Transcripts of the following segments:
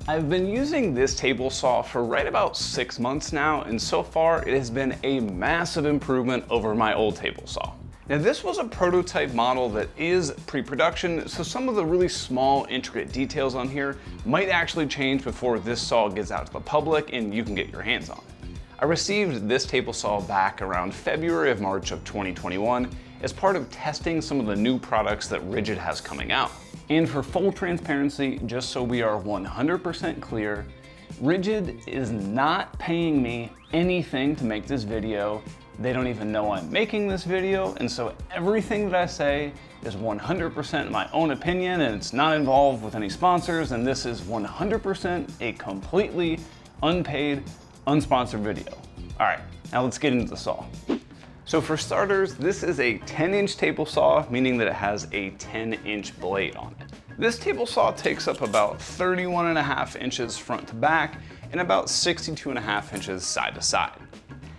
I've been using this table saw for right about 6 months now, and so far it has been a massive improvement over my old table saw. Now this was a prototype model that is pre-production, so some of the really small intricate details on here might actually change before this saw gets out to the public and you can get your hands on it. I received this table saw back around February of March of 2021 as part of testing some of the new products that Ridgid has coming out. And for full transparency, just so we are 100% clear, Ridgid is not paying me anything to make this video. They don't even know I'm making this video, and so everything that I say is 100% my own opinion, and it's not involved with any sponsors, and this is 100% a completely unpaid, unsponsored video. All right, now let's get into the saw. So for starters, this is a 10-inch table saw, meaning that it has a 10-inch blade on it. This table saw takes up about 31.5 inches front to back and about 62.5 inches side to side.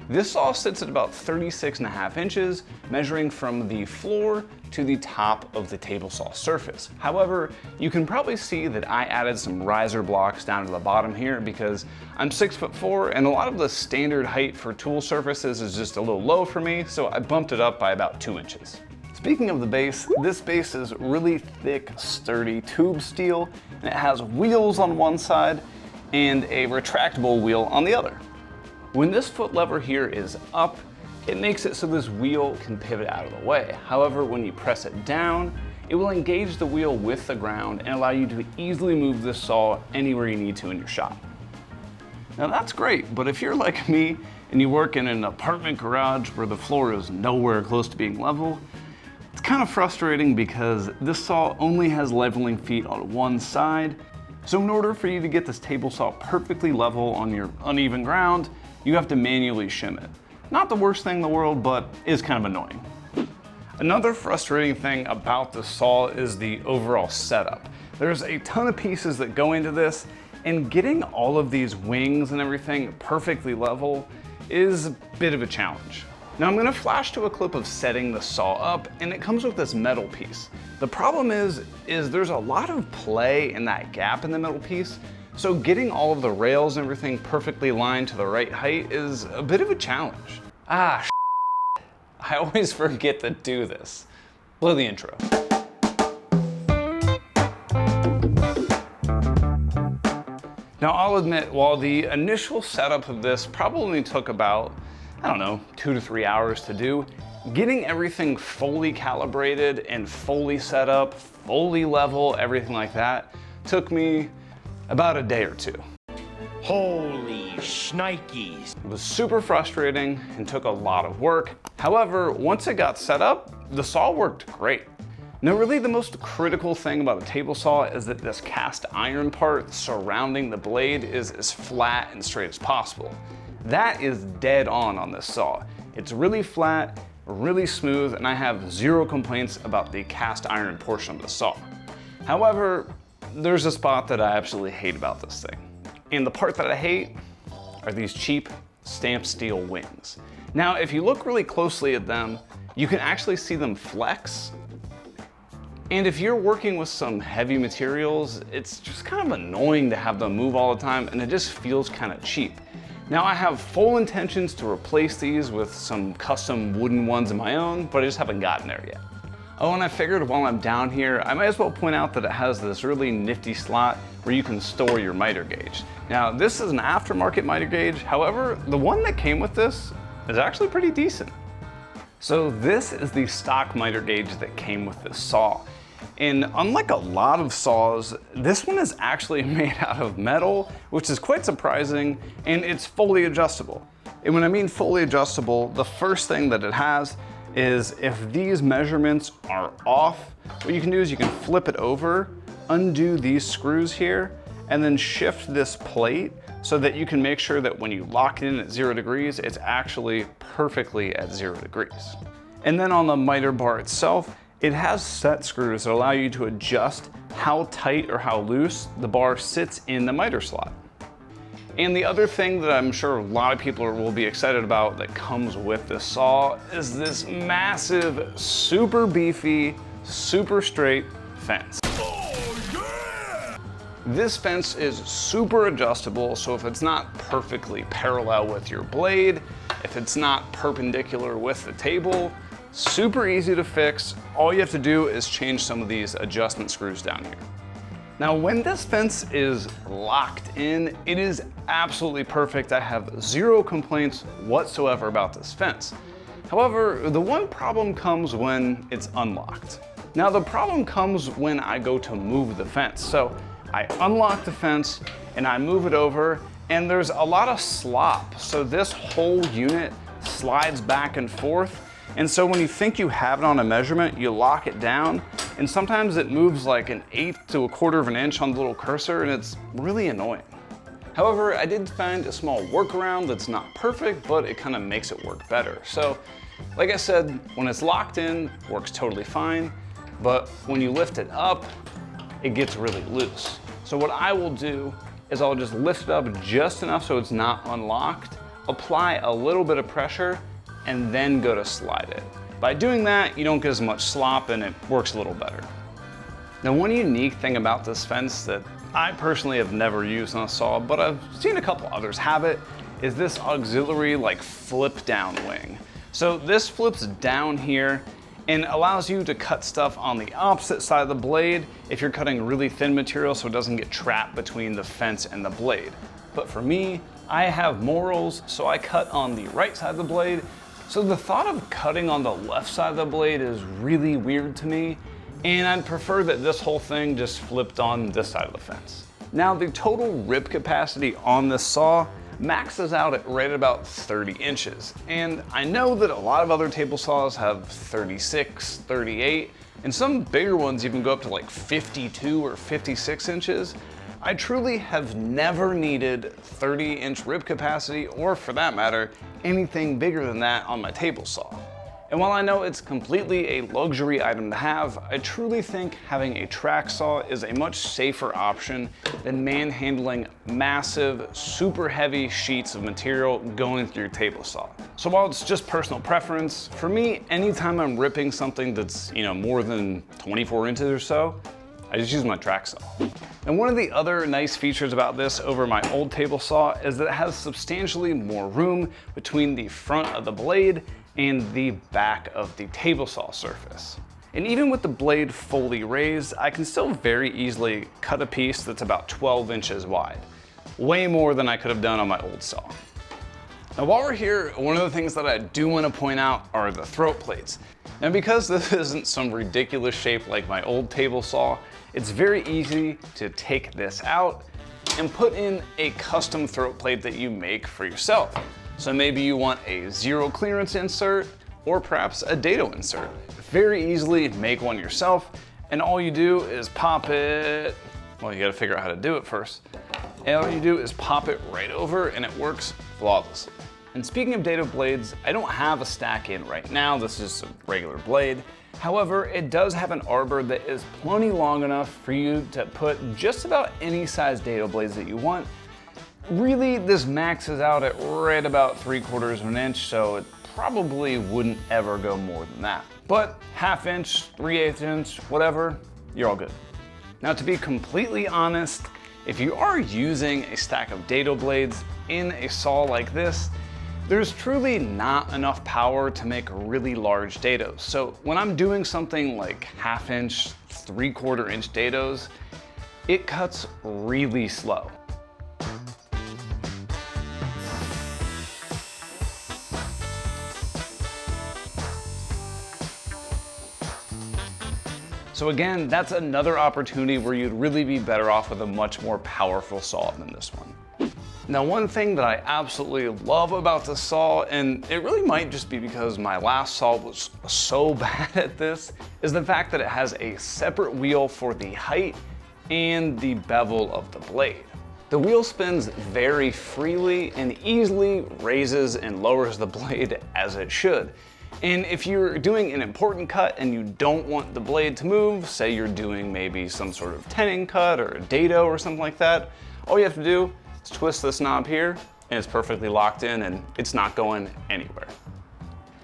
This saw sits at about 36.5 inches, measuring from the floor to the top of the table saw surface. However, you can probably see that I added some riser blocks down to the bottom here because I'm 6'4" and a lot of the standard height for tool surfaces is just a little low for me, so I bumped it up by about 2 inches. Speaking of the base, this base is really thick, sturdy tube steel, and it has wheels on one side and a retractable wheel on the other. When this foot lever here is up, it makes it so this wheel can pivot out of the way. However, when you press it down, it will engage the wheel with the ground and allow you to easily move this saw anywhere you need to in your shop. Now that's great, but if you're like me and you work in an apartment garage where the floor is nowhere close to being level, it's kind of frustrating because this saw only has leveling feet on one side. So in order for you to get this table saw perfectly level on your uneven ground, you have to manually shim it. Not the worst thing in the world, but is kind of annoying. Another frustrating thing about this saw is the overall setup. There's a ton of pieces that go into this, and getting all of these wings and everything perfectly level is a bit of a challenge. Now I'm gonna flash to a clip of setting the saw up, and it comes with this metal piece. The problem is there's a lot of play in that gap in the metal piece, so getting all of the rails and everything perfectly aligned to the right height is a bit of a challenge. I always forget to do this. Blow the intro. Now I'll admit, while the initial setup of this probably took about, I don't know, 2 to 3 hours to do, getting everything fully calibrated and fully set up, fully level, everything like that, took me about a day or 2. Holy shnikes. It was super frustrating and took a lot of work. However, once it got set up, the saw worked great. Now really the most critical thing about a table saw is that this cast iron part surrounding the blade is as flat and straight as possible. That is dead on this saw. It's really flat, really smooth, and I have zero complaints about the cast iron portion of the saw. However, there's a spot that I absolutely hate about this thing. And the part that I hate are these cheap stamped steel wings. Now, if you look really closely at them, you can actually see them flex. And if you're working with some heavy materials, it's just kind of annoying to have them move all the time, and it just feels kind of cheap. Now, I have full intentions to replace these with some custom wooden ones of my own, but I just haven't gotten there yet. Oh, and I figured while I'm down here, I might as well point out that it has this really nifty slot where you can store your miter gauge. Now, this is an aftermarket miter gauge. However, the one that came with this is actually pretty decent. So this is the stock miter gauge that came with this saw. And unlike a lot of saws, this one is actually made out of metal, which is quite surprising, and it's fully adjustable. And when I mean fully adjustable, the first thing that it has is if these measurements are off, what you can do is you can flip it over, undo these screws here, and then shift this plate so that you can make sure that when you lock it in at 0 degrees, it's actually perfectly at 0 degrees. And then on the miter bar itself, it has set screws that allow you to adjust how tight or how loose the bar sits in the miter slot. And the other thing that I'm sure a lot of people will be excited about that comes with this saw is this massive, super beefy, super straight fence. Oh, yeah! This fence is super adjustable, so if it's not perfectly parallel with your blade, if it's not perpendicular with the table, super easy to fix. All you have to do is change some of these adjustment screws down here. Now, when this fence is locked in, it is absolutely perfect. I have zero complaints whatsoever about this fence. However, the one problem comes when it's unlocked. Now, the problem comes when I go to move the fence. So I unlock the fence and I move it over, and there's a lot of slop. So this whole unit slides back and forth. And so when you think you have it on a measurement, you lock it down, and sometimes it moves like 1/8 to 1/4 of an inch on the little cursor, and it's really annoying. However, I did find a small workaround that's not perfect, but it kind of makes it work better. So, like I said, when it's locked in, it works totally fine, but when you lift it up, it gets really loose. So what I will do is I'll just lift it up just enough so it's not unlocked, apply a little bit of pressure, and then go to slide it. By doing that, you don't get as much slop and it works a little better. Now, one unique thing about this fence that I personally have never used on a saw, but I've seen a couple others have it, is this auxiliary like flip down wing. So this flips down here and allows you to cut stuff on the opposite side of the blade if you're cutting really thin material so it doesn't get trapped between the fence and the blade. But for me, I have morals, so I cut on the right side of the blade. So the thought of cutting on the left side of the blade is really weird to me, and I'd prefer that this whole thing just flipped on this side of the fence. Now, the total rip capacity on this saw maxes out at right about 30 inches. And I know that a lot of other table saws have 36, 38, and some bigger ones even go up to like 52 or 56 inches. I truly have never needed 30-inch rip capacity, or for that matter, anything bigger than that on my table saw. And while I know it's completely a luxury item to have, I truly think having a track saw is a much safer option than manhandling massive, super heavy sheets of material going through your table saw. So while it's just personal preference, for me, anytime I'm ripping something that's, more than 24 inches or so, I just use my track saw. And one of the other nice features about this over my old table saw is that it has substantially more room between the front of the blade and the back of the table saw surface. And even with the blade fully raised, I can still very easily cut a piece that's about 12 inches wide. Way more than I could have done on my old saw. Now, while we're here, one of the things that I do want to point out are the throat plates. Now, because this isn't some ridiculous shape like my old table saw, it's very easy to take this out and put in a custom throat plate that you make for yourself. So maybe you want a zero clearance insert or perhaps a dado insert. Very easily make one yourself, and all you do is pop it, well, you gotta figure out how to do it first. And all you do is pop it right over and it works flawlessly. And speaking of dado blades, I don't have a stack in right now, this is a regular blade. However, it does have an arbor that is plenty long enough for you to put just about any size dado blades that you want. Really, this maxes out at right about 3/4 of an inch, so it probably wouldn't ever go more than that. But 1/2 inch, 3/8 inch, whatever, you're all good. Now, to be completely honest, if you are using a stack of dado blades in a saw like this, there's truly not enough power to make really large dados. So when I'm doing something like 1/2 inch, 3/4 inch dados, it cuts really slow. So again, that's another opportunity where you'd really be better off with a much more powerful saw than this one. Now, one thing that I absolutely love about this saw, and it really might just be because my last saw was so bad at this, is the fact that it has a separate wheel for the height and the bevel of the blade. The wheel spins very freely and easily raises and lowers the blade as it should. And if you're doing an important cut and you don't want the blade to move, say you're doing maybe some sort of tenon cut or a dado or something like that, all you have to do is twist this knob here and it's perfectly locked in and it's not going anywhere.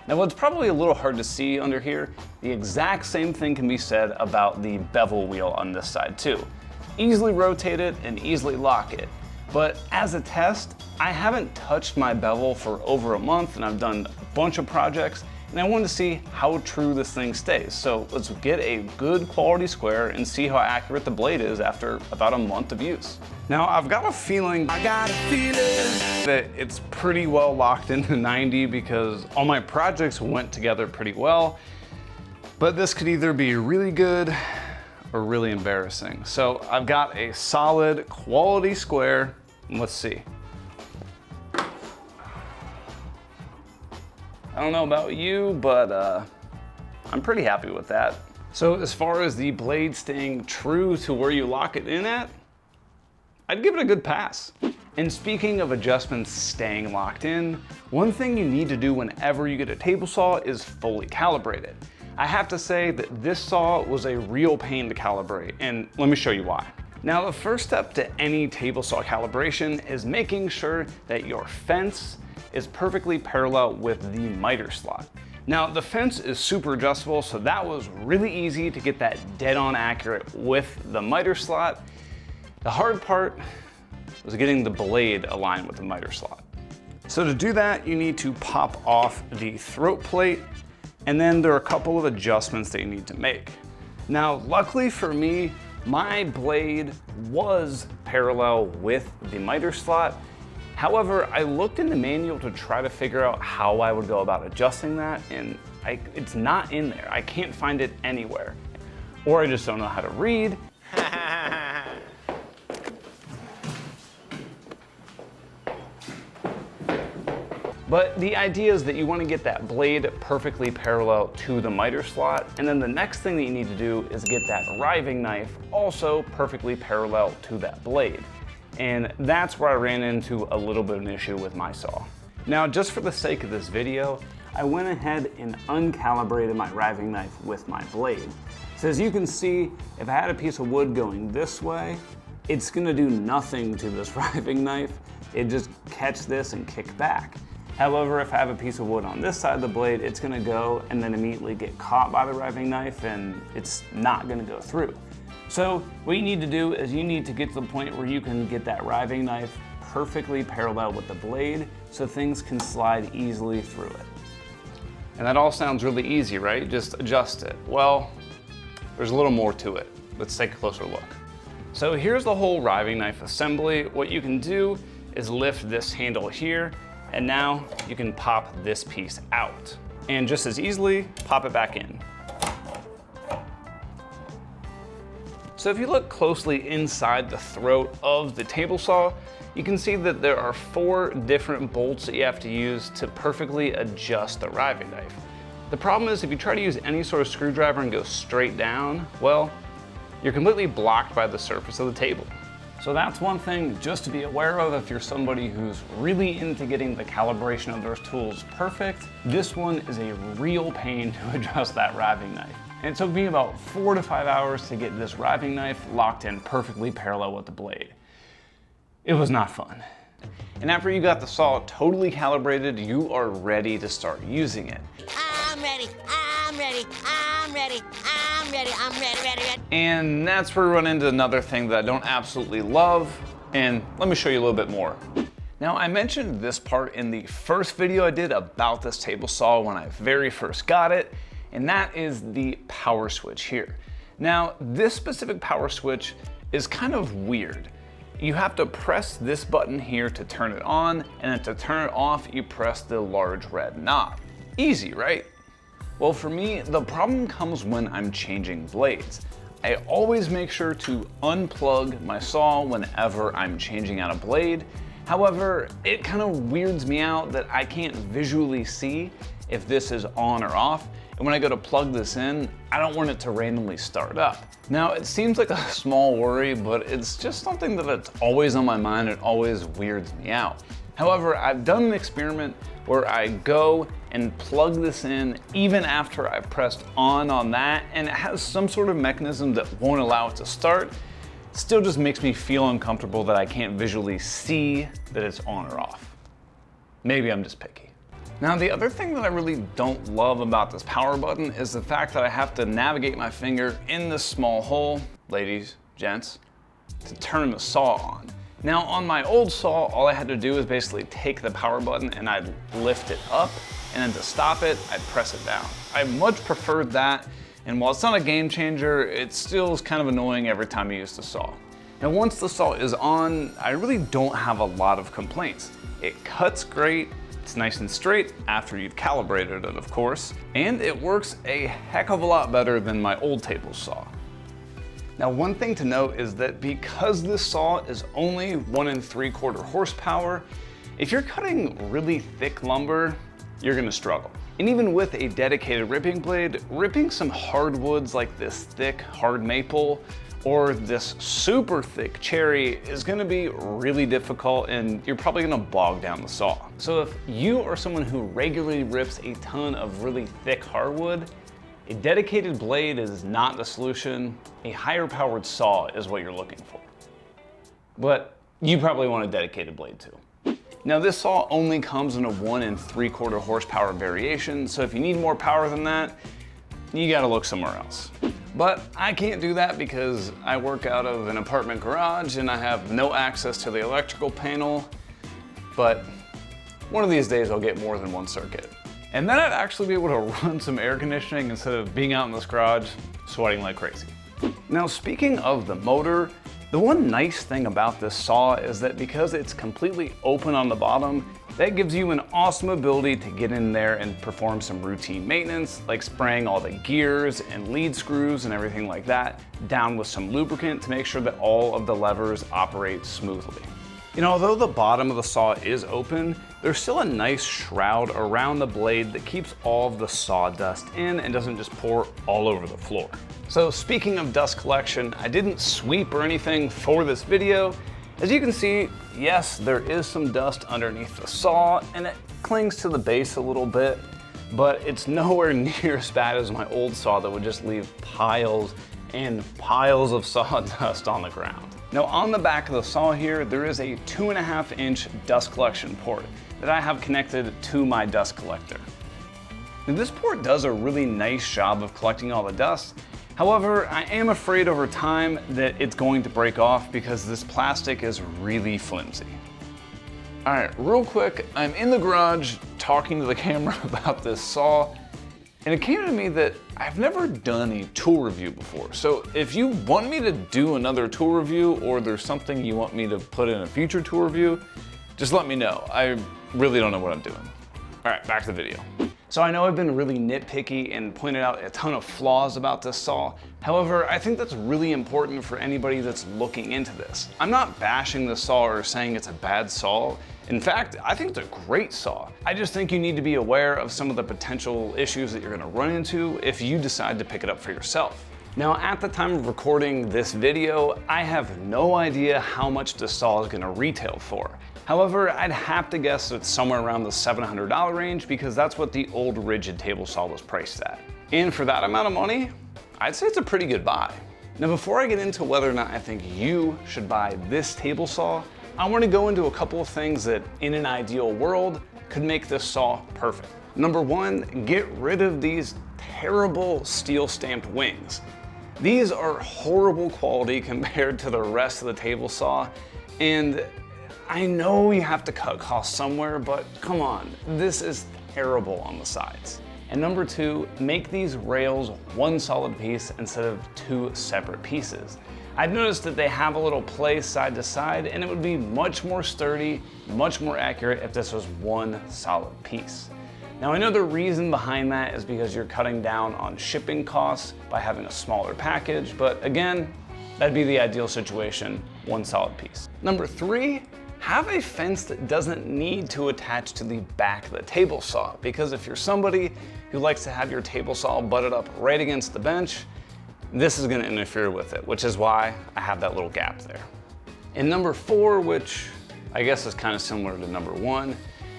Now, what's probably a little hard to see under here, the exact same thing can be said about the bevel wheel on this side too. easily rotate it and easily lock it. But as a test, I haven't touched my bevel for over a month and I've done a bunch of projects and I wanted to see how true this thing stays. So let's get a good quality square and see how accurate the blade is after about a month of use. Now I've got a feeling that it's pretty well locked into 90 because all my projects went together pretty well, but this could either be really good or really embarrassing. So I've got a solid quality square, and let's see. I don't know about you, but I'm pretty happy with that. So as far as the blade staying true to where you lock it in at, I'd give it a good pass. And speaking of adjustments staying locked in, one thing you need to do whenever you get a table saw is fully calibrate it. I have to say that this saw was a real pain to calibrate, and let me show you why. Now, the first step to any table saw calibration is making sure that your fence is perfectly parallel with the miter slot. Now, the fence is super adjustable, so that was really easy to get that dead on accurate with the miter slot. The hard part was getting the blade aligned with the miter slot. So to do that, you need to pop off the throat plate, and then there are a couple of adjustments that you need to make. Now, luckily for me, my blade was parallel with the miter slot. However, I looked in the manual to try to figure out how I would go about adjusting that, and it's not in there. I can't find it anywhere. Or I just don't know how to read. But the idea is that you want to get that blade perfectly parallel to the miter slot, and then the next thing that you need to do is get that riving knife also perfectly parallel to that blade. And that's where I ran into a little bit of an issue with my saw. Now, just for the sake of this video, I went ahead and uncalibrated my riving knife with my blade. So as you can see, if I had a piece of wood going this way, it's gonna do nothing to this riving knife. It just catch this and kick back. However, if I have a piece of wood on this side of the blade, it's gonna go and then immediately get caught by the riving knife and it's not gonna go through. So what you need to do is you need to get to the point where you can get that riving knife perfectly parallel with the blade so things can slide easily through it. And that all sounds really easy, right? Just adjust it. Well, there's a little more to it. Let's take a closer look. So here's the whole riving knife assembly. What you can do is lift this handle here, and now you can pop this piece out. And just as easily, pop it back in. So if you look closely inside the throat of the table saw, you can see that there are 4 different bolts that you have to use to perfectly adjust the riving knife. The problem is if you try to use any sort of screwdriver and go straight down, well, you're completely blocked by the surface of the table. So that's one thing just to be aware of if you're somebody who's really into getting the calibration of their tools perfect. This one is a real pain to adjust that riving knife. And it took me about 4 to 5 hours to get this riving knife locked in perfectly parallel with the blade. It was not fun. And after you got the saw totally calibrated, you are ready to start using it. I'm ready, I'm ready, I'm ready, I'm ready, I'm ready, ready, ready. And that's where we run into another thing that I don't absolutely love, and let me show you a little bit more. Now, I mentioned this part in the first video I did about this table saw when I very first got it, and that is the power switch here. Now, this specific power switch is kind of weird. You have to press this button here to turn it on, and then to turn it off, you press the large red knob. Easy, right? Well, for me, the problem comes when I'm changing blades. I always make sure to unplug my saw whenever I'm changing out a blade. However, it kind of weirds me out that I can't visually see if this is on or off. And when I go to plug this in, I don't want it to randomly start up. Now, it seems like a small worry, but it's just something that's always on my mind. It always weirds me out. However, I've done an experiment where I go and plug this in even after I've pressed on that, and it has some sort of mechanism that won't allow it to start. It still just makes me feel uncomfortable that I can't visually see that it's on or off. Maybe I'm just picky. Now, the other thing that I really don't love about this power button is the fact that I have to navigate my finger in this small hole, ladies, gents, to turn the saw on. Now on my old saw, all I had to do is basically take the power button and I'd lift it up, and then to stop it, I'd press it down. I much preferred that, and while it's not a game changer, it still is kind of annoying every time you use the saw. Now once the saw is on, I really don't have a lot of complaints. It cuts great, it's nice and straight after you've calibrated it, of course, and it works a heck of a lot better than my old table saw. Now one thing to note is that because this saw is only 1 3/4 horsepower, if you're cutting really thick lumber, you're gonna struggle. And even with a dedicated ripping blade, ripping some hardwoods like this thick hard maple or this super thick cherry is gonna be really difficult, and you're probably gonna bog down the saw. So if you are someone who regularly rips a ton of really thick hardwood, a dedicated blade is not the solution. A higher powered saw is what you're looking for. But you probably want a dedicated blade too. Now this saw only comes in a 1 3/4 horsepower variation, so if you need more power than that, you gotta look somewhere else. But I can't do that because I work out of an apartment garage and I have no access to the electrical panel, but one of these days I'll get more than one circuit. And then I'd actually be able to run some air conditioning instead of being out in this garage sweating like crazy. Now speaking of the motor, the one nice thing about this saw is that because it's completely open on the bottom, that gives you an awesome ability to get in there and perform some routine maintenance, like spraying all the gears and lead screws and everything like that down with some lubricant to make sure that all of the levers operate smoothly. You know, although the bottom of the saw is open, there's still a nice shroud around the blade that keeps all of the sawdust in and doesn't just pour all over the floor. So speaking of dust collection, I didn't sweep or anything for this video. As you can see, yes, there is some dust underneath the saw and it clings to the base a little bit, but it's nowhere near as bad as my old saw that would just leave piles and piles of sawdust on the ground. Now on the back of the saw here, there is a 2.5 inch dust collection port that I have connected to my dust collector. Now, this port does a really nice job of collecting all the dust. However, I am afraid over time that it's going to break off because this plastic is really flimsy. All right, real quick, I'm in the garage talking to the camera about this saw, and it came to me that I've never done a tool review before. So if you want me to do another tool review or there's something you want me to put in a future tool review, just let me know. I really don't know what I'm doing. All right, back to the video. So I know I've been really nitpicky and pointed out a ton of flaws about this saw. However, I think that's really important for anybody that's looking into this. I'm not bashing the saw or saying it's a bad saw. In fact, I think it's a great saw. I just think you need to be aware of some of the potential issues that you're gonna run into if you decide to pick it up for yourself. Now, at the time of recording this video, I have no idea how much this saw is gonna retail for. However, I'd have to guess it's somewhere around the $700 range because that's what the old Ridgid table saw was priced at. And for that amount of money, I'd say it's a pretty good buy. Now, before I get into whether or not I think you should buy this table saw, I want to go into a couple of things that, in an ideal world, could make this saw perfect. Number one, get rid of these terrible steel stamped wings. These are horrible quality compared to the rest of the table saw, and I know you have to cut costs somewhere, but come on, this is terrible on the sides. And number two, make these rails one solid piece instead of two separate pieces. I've noticed that they have a little play side to side, and it would be much more sturdy, much more accurate if this was one solid piece. Now I know the reason behind that is because you're cutting down on shipping costs by having a smaller package, but again, that'd be the ideal situation, one solid piece. Number three, have a fence that doesn't need to attach to the back of the table saw, because if you're somebody who likes to have your table saw butted up right against the bench, this is gonna interfere with it, which is why I have that little gap there. And number four, which I guess is kind of similar to number one,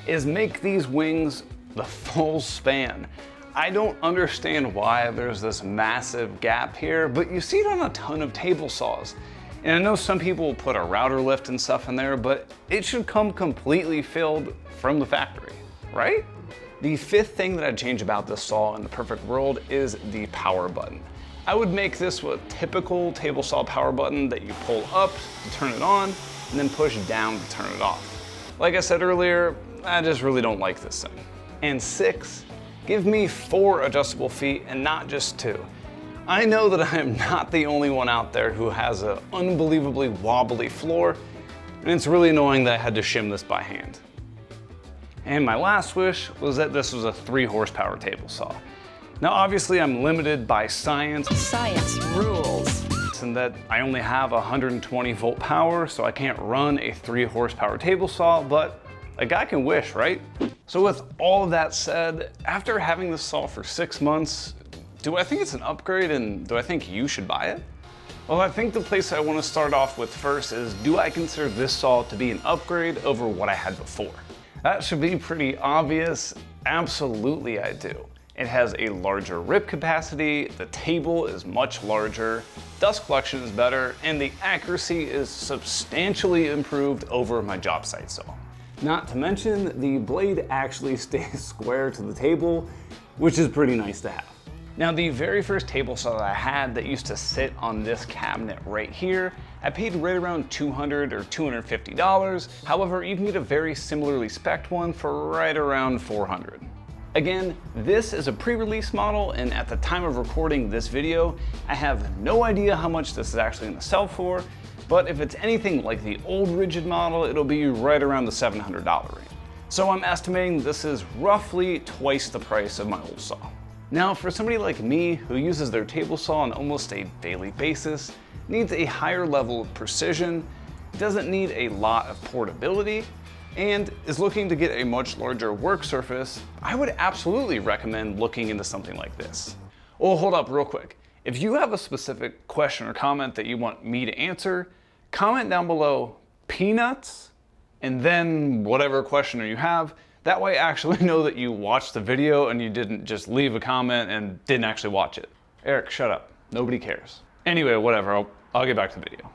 is make these wings the full span. I don't understand why there's this massive gap here, but you see it on a ton of table saws. And I know some people will put a router lift and stuff in there, but it should come completely filled from the factory, right? The fifth thing that I'd change about this saw in the perfect world is the power button. I would make this with a typical table saw power button that you pull up to turn it on and then push down to turn it off. Like I said earlier, I just really don't like this thing. And 6, give me 4 adjustable feet and not just 2. I know that I am not the only one out there who has an unbelievably wobbly floor, and it's really annoying that I had to shim this by hand. And my last wish was that this was a 3 horsepower table saw. Now obviously I'm limited by science. Science rules. And that I only have 120 volt power, so I can't run a 3 horsepower table saw, but a guy can wish, right? So with all of that said, after having this saw for 6 months, do I think it's an upgrade and do I think you should buy it? Well, I think the place I want to start off with first is, do I consider this saw to be an upgrade over what I had before? That should be pretty obvious. Absolutely I do. It has a larger rip capacity, the table is much larger, dust collection is better, and the accuracy is substantially improved over my job site saw. Not to mention, the blade actually stays square to the table, which is pretty nice to have. Now, the very first table saw that I had that used to sit on this cabinet right here, I paid right around $200 or $250. However, you can get a very similarly spec'd one for right around $400. Again, this is a pre-release model, and at the time of recording this video, I have no idea how much this is actually going to sell for, but if it's anything like the old Ridgid model, it'll be right around the $700 range. So I'm estimating this is roughly twice the price of my old saw. Now, for somebody like me who uses their table saw on almost a daily basis, needs a higher level of precision, doesn't need a lot of portability, and is looking to get a much larger work surface, I would absolutely recommend looking into something like this. Oh, hold up real quick. If you have a specific question or comment that you want me to answer, comment down below peanuts and then whatever question you have. That way I actually know that you watched the video and you didn't just leave a comment and didn't actually watch it. Eric, shut up. Nobody cares. Anyway, whatever, I'll get back to the video.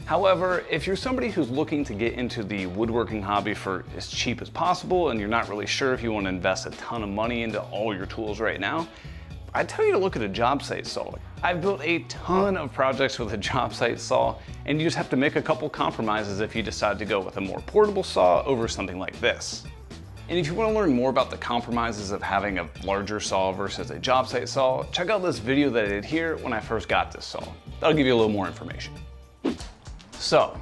However, if you're somebody who's looking to get into the woodworking hobby for as cheap as possible and you're not really sure if you want to invest a ton of money into all your tools right now, I'd tell you to look at a job site saw. I've built a ton of projects with a job site saw, and you just have to make a couple compromises if you decide to go with a more portable saw over something like this. And if you want to learn more about the compromises of having a larger saw versus a job site saw, check out this video that I did here when I first got this saw. That'll give you a little more information. So,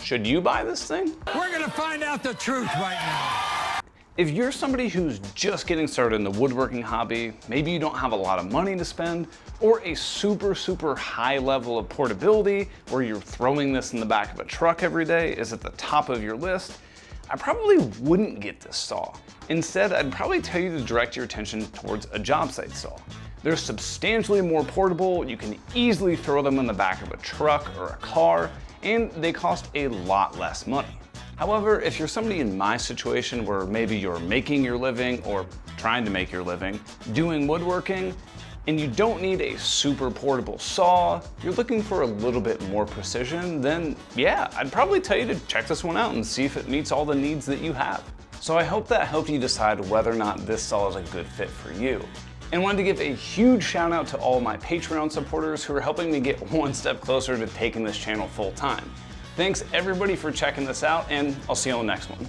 should you buy this thing? We're gonna find out the truth right now. If you're somebody who's just getting started in the woodworking hobby, maybe you don't have a lot of money to spend, or a super high level of portability where you're throwing this in the back of a truck every day is at the top of your list, I probably wouldn't get this saw. Instead, I'd probably tell you to direct your attention towards a job site saw. They're substantially more portable, you can easily throw them in the back of a truck or a car, and they cost a lot less money. However, if you're somebody in my situation where maybe you're making your living or trying to make your living doing woodworking, and you don't need a super portable saw, you're looking for a little bit more precision, then yeah, I'd probably tell you to check this one out and see if it meets all the needs that you have. So I hope that helped you decide whether or not this saw is a good fit for you. And wanted to give a huge shout out to all my Patreon supporters who are helping me get one step closer to taking this channel full time. Thanks everybody for checking this out, and I'll see you on the next one.